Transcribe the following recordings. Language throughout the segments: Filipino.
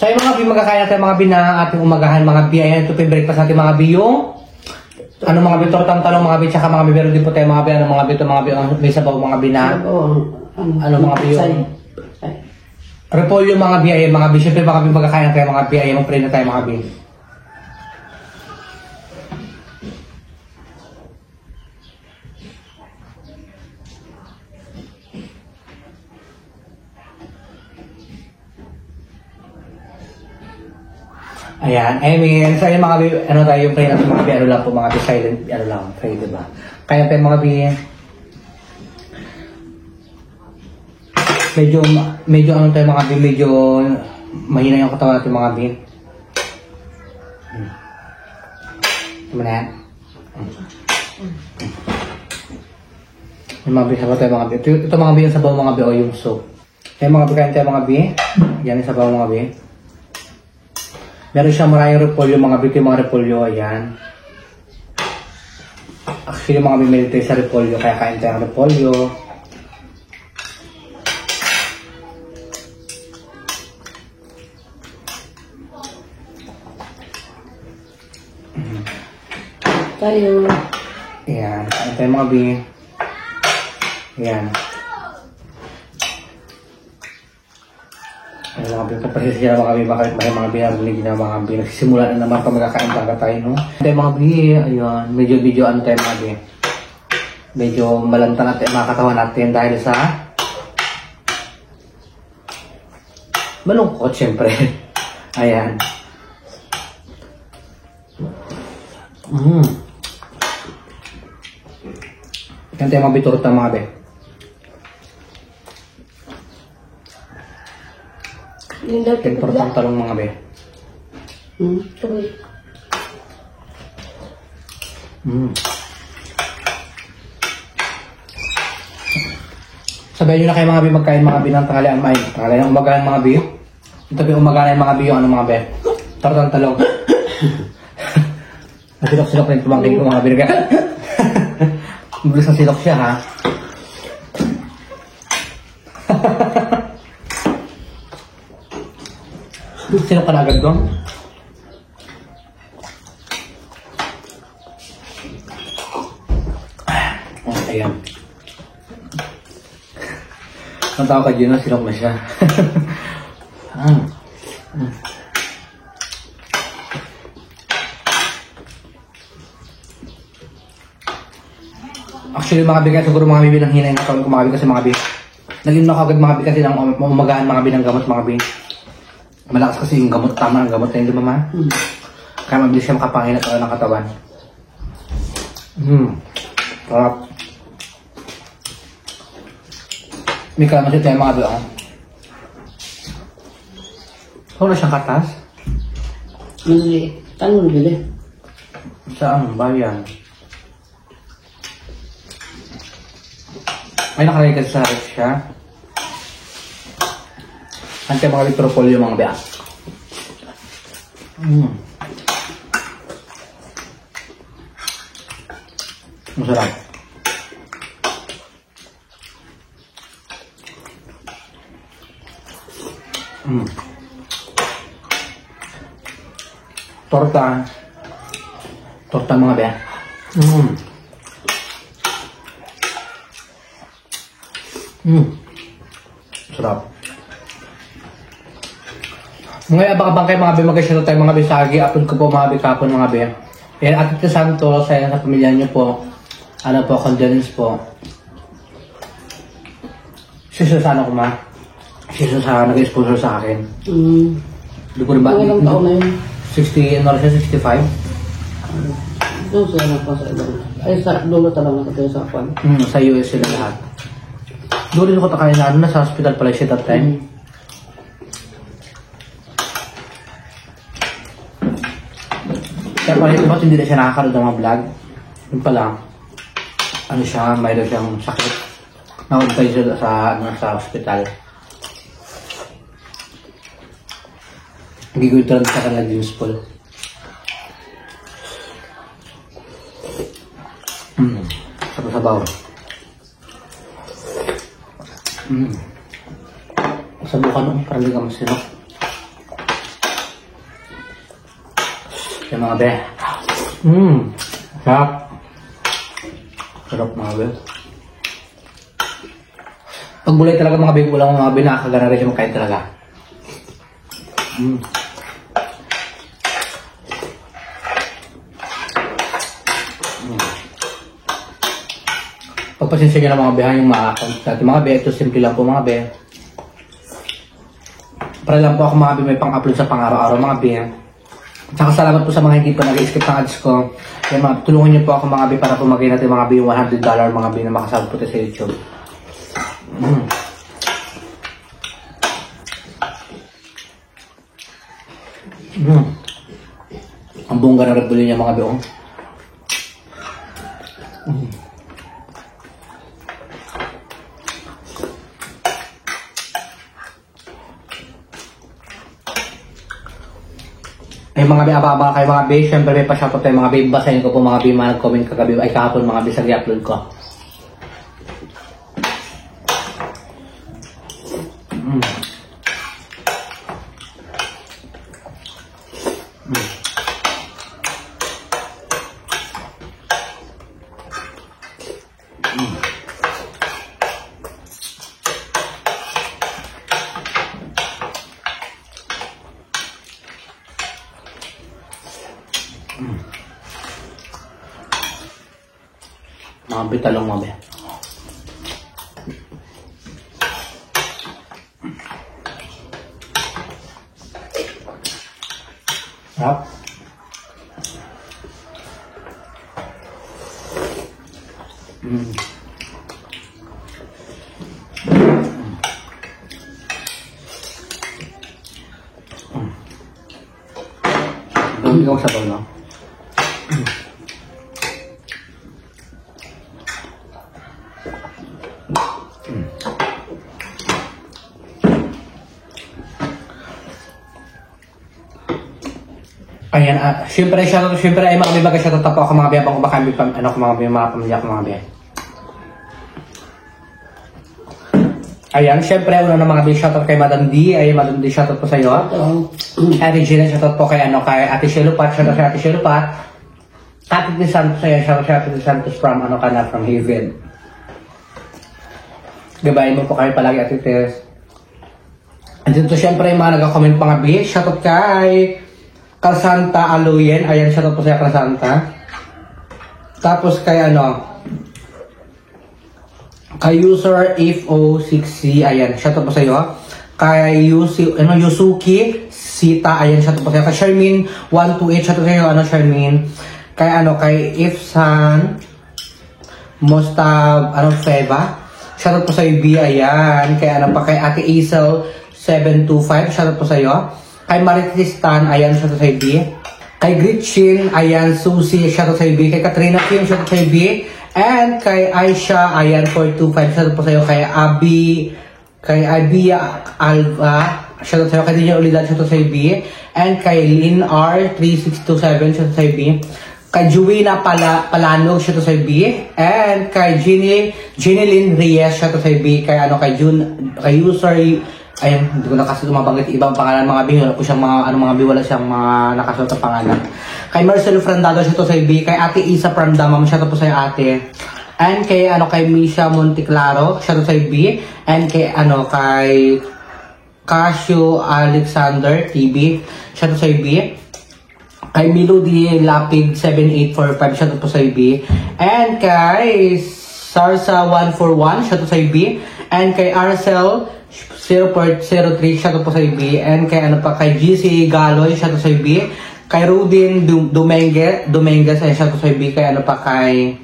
So yung mga bi, magkakain natin mga bi na ating umagahan, mga bi. Ayan, ito breakfast natin mga bi yung ano mga bi, tortang talong mga bi, tsaka mga bi, meron din po tayo mga bi, ano mga bi, ito mga bi, may sabaw mga bi na, ano mga bi yung repolyo mga bi, ayan mga bi, syempre mga bi, magkakain natin mga bi, ayan, mag-pray na tayo mga bi. Ayan, I mean, so ayan mga bi, ano tayo yung pray natin mga bi, ano lang po mga bi, silent, ano lang, pray, diba? Kaya pa mga bi, medyo ano tayo mga bi, medyo mahina yung katawan natin mga bi. Tama na yan? Yung mga bi, sabaw tayo mga bi. Ito mga bi, yung sabaw mga bi, o yung soup. Ayan mga bi, kain tayo mga bi. Yan yung sabaw mga bi. Meron siyang maraming repolyo, mga bi, yung mga repolyo, ayan. Actually, mga bi, meron tayo sa repolyo, kaya kain tayo ng repolyo. Tayo. Ayan, kain tayo mga bi. Ayan. Ay, mga bi, kapasisira mga bi, bakit mga binarinig na mga bi. Nagsisimula na naman pa magkakain talaga tayo, no? Tayo mga bi, ayun, medyo ano tayo mga bi. Medyo malanta natin mga katawan natin dahil sa malungkot, syempre. Ayan. Yan tayo mga bi, turta mga bi. Tortang talong mga be. Tuloy. Sabihin nyo na kayo mga bi, magkain mga bi ng tanghalian may. Tanghalian umagahan mga bi. Ito bi umagahan mga bi yung ano mga be. Tortang talong. Nasilok-silok rin tumangking ko mga bi. Mabilis na silok siya ha. Sino ka na agad doon? Ayan. Ang tawag ka dyan na, silok na siya. Actually mga bigas, siguro mga bibi ng hinay nga tawag ko mga bigas kasi mga bibi. Naging nakagad mga bibi kasi ng umagahan mga bibi ng gamot mga bibi. Malakas kasi yung gamot, tama ang gamot na yun, di ba ma? Kaya mabilis siya makapangin at ng katawan. Sarap. May kalamansi tayo mga doon. Wala siyang katas? Mali. Tanong bili. Saan? Bayan. May nakalagay kasi sa ref siya. Ante mga litropolyo mga bea. Masarap. Torta. Torta mga bea. Sarap. Ngayon, baka kayo mga be, mag-share tayo mga bisagi. Upload ko po mga be kapon mga be. Yan, at ito Santos, sa pamilya niyo po. Ano po, condolence po. Siya sa ano ko ma? Siya sa nag-sponsor sa akin. Hindi ko rin ba? Ilang taon na yun? 60, ano siya, 65? Doon sila na pa sa ibang. Ay, sa dulo talaga nakatayo sa kwan. Sa US sila lahat. Doon rin ako takayin na, nasa hospital pala siya that time. Kaya pala ito ba't hindi na siya nakakaroon ng mga vlog? Yung pala, ano siya, mayroon siyang sakit. Nakuntay siya sa hospital. Hindi ko ito lang sa kanila James Paul. Sabaw-sabaw. Sabukan mo, parang hindi ka masinok. Yung mga be. Sarap. Sarap mga be. Pag bulay talaga mga be, wala mga be, nakakagana rin siya makain talaga. Pagpasensya nyo na mga behan yung mga be, ito simple lang po mga be. Para lang po ako mga be may pang-upload sa pang-araw-araw mga be. Tsaka salamat po sa mga hindi pa nag-skip ng ads ko. Kaya mga, tulungan niyo po ako mga be para po maging natin mga be yung $100 mga be na makasahod po sa YouTube. Ang bongga na Red Bull niya mga be. Ay mga be, ababa kayo mga be, syempre may pa-shoutout tayo mga be, basahin ko po mga be, mga nag-comment kagabi, ay kahapon mga be sa i-upload ko. Mga bitalong mga be. Sarap. Hindi ko sabaw, no? Ayan, syempre ay mga may baga shoutout po ako mga biyabang kumakain ano ko mga pamilya ko mga biyabang. Ayan, syempre una na mga shoutout kay Madam D, ay Madam D shoutout po sa iyo. Ate Gina shoutout po kay kay Ate Shelupat, shoutout kay Ate Shelupat. Ate de Santos ay shoutout kay Ate de Santos from from Haven. Gabayin mo po kayo palagi Ate Tess. And dito syempre yung mga nag-comment mga bi, shoutout kay Kalsanta Aluyen, ayan, shoutout po sa Kalsanta. Tapos kay kay user FO6C, ayan, shoutout po sa iyo. Kay Yusuki Sita, ayan, shoutout po sa iyo. Kay Shermin 128, shoutout sa iyo, Shermin. Kay Ifsan Mostab, Feva, shoutout po sa iyo, B, ayan. Kay kay Ate Isel 725, shoutout po sa iyo. Kay Maritistan, ayan, shoutout sa B. Kay Gretchen, ayan, Susie, shoutout sa B. Kay Katrina Kim, shoutout sa B. And kay Aisha, ayan, 425, shoutout po sa iyo. Kay Abia Alva, shoutout sa iyo. Kay Dinya Ulidad, shoutout sa B. And kay Lynn R, 3627, shoutout sa B. Kay Juwina Palanog, shoutout sa B. And kay Jeanine Reyes, shoutout sa B. Kay kay user, ayun, hindi ko na kasi mabanggit ibang pangalan mga bi, wala po siyang mga bi, wala siyang mga nakasulat na pangalan. Kay Marcelo Frandado, siya to sa B. Kay Ate Isa from Damam, siya to po sa ate. And kay kay Misha Monteclaro, siya to sa B. And kay kay Casio Alexander TV, siya to sa B. Kay Melody Lapid 7845, siya to po sa B. And kay Sarsa 141, siya to sa B. And kay Arcel 0.03, siya to po sa B. And kay kay GC Galoy, siya to sa B. Kay Rudin Dominguez, siya to sa B. Kay kay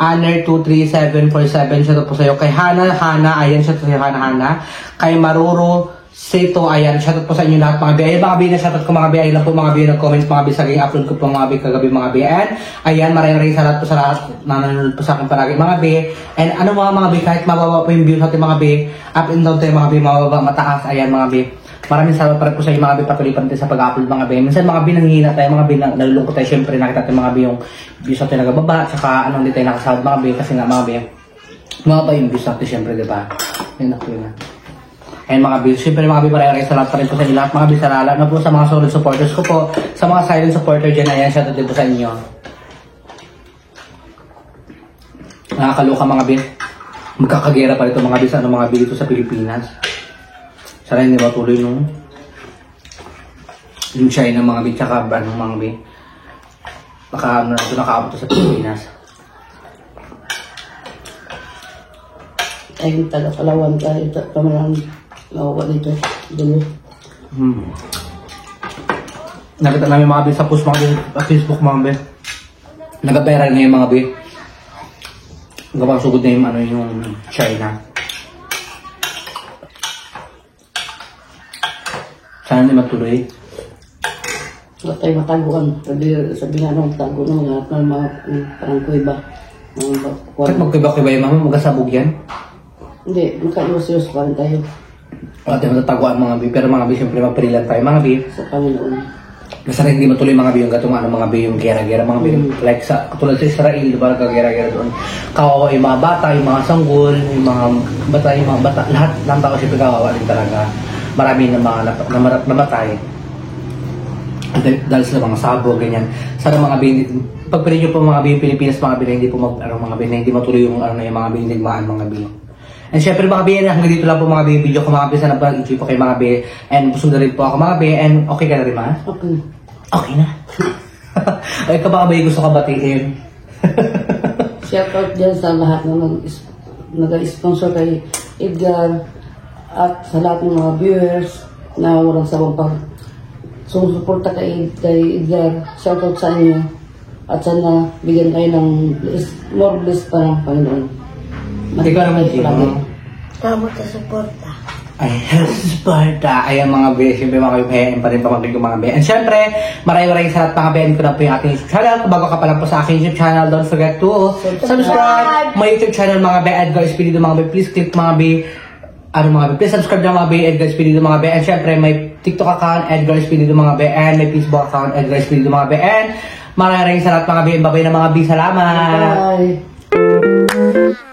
Aner 23747, siya to po sa iyo. Kay Hana, ayan, siya to sa iyo, Hana. Kay Maruro Seto, ayan, shoutout po sa inyo lahat mga bi. Ayan mga bi, na-shoutout ko mga bi. Ayan lang po mga bi, nag-comment mga bi sa upload ko po mga bi kagabi mga bi. And ayan, maraming salamat po sa lahat na nanonood po sa akin palagi mga bi. And mga bi, kahit mababa po yung views natin mga bi, up and down tayo mga bi, mababa, mataas, ayan mga bi. Maraming salamat pa rin po sa inyo mga bi, patuloy pa rin sa pag-upload mga bi. Minsan mga bi, nanghihina tayo mga bi, nalulungkot tayo. Siyempre nakita tayo mga bi yung views natin nagababa, tsaka hindi tayo nakasahod mga bi, kasi nga mga bi, mga ba yung views natin siyempre, diba? Yun ako yun. And mga bis, syempre mga bis, maraming salamat pa rin po sa inyo lahat mga bis, lalo na po sa mga solid supporters ko po, sa mga silent supporter dyan, ayan, shoutout din po sa inyo. Nakakaloka mga bis, magkakagera pa rin mga bis, mga bis dito sa Pilipinas. Sana hindi ba tuloy nung yung China mga bis, tsaka mga bis, nakaabot sa Pilipinas. Ay, taga-Palawan kahit kamalang nakuha dito. Dulu. Nakita namin mga bis sa post mga bis, sa Facebook mga bis. Nagapera na yung mga bis. Gawang sugod na yung China. Sana hindi matuloy. Wala tayo mataguan. Sabi nga nung tago na mga parang kuiba. Kahit magkiba-kiba yung mama, magasabog yan. Hindi, makaiwas-iwas pa rin tayo Wala tayo matataguan mga bi, pero mga bi, siyempre maparilan tayo mga bi. sa Panginoon. Basta rin hindi matuloy mga bi yung gatong mga bi yung gera-gera mga bi. Like sa, katulad sa Israel, diba nagkagera-gera doon. Kawawa yung mga bata, yung mga sanggol, yung mga bata, lahat ng tao siyempre kawawa din talaga. Marami na mga namatay. Dahil sa mga sabo, ganyan. Sana mga bi, pagpili nyo po mga bi yung Pilipinas, mga bi na hindi po mga bi na hindi matuloy yung yung mga bi yung nagmaan mga bi. And syempre mga bi, hanggang dito lang po mga bi, video ko mga bi, sana pag-enjoy po kay mga bi. And busog na rin po ako mga bi, and okay ka na rin ma? Okay. Okay na. Ay ka ba bi, gusto ka batiin? Shoutout dyan sa lahat na nag-sponsor kay Edgar at sa lahat ng mga viewers na walang sawang pag sumusuporta kay Edgar. Shoutout sa inyo at sana bigyan kayo ng more blessed pa ng Panginoon. Ikaw naman, Jim. Salamat sa suporta. Ay, Sparta. Ayan mga be, siyempre mga BN pa rin pamangkin ko mga be. And siyempre, maraming salamat mga BN ko na po yung aking YouTube channel. Kung bago ka pa lang po sa aking YouTube channel, don't forget to subscribe my YouTube channel mga be. Edgar Espiritu mga be. Please click mga be. Please subscribe na mga be. Edgar Espiritu mga be. And siyempre, may TikTok account, Edgar Espiritu mga be. And may Facebook account, Edgar Espiritu mga be. And maraming salamat mga be. Babay na mga be. Salamat. Bye!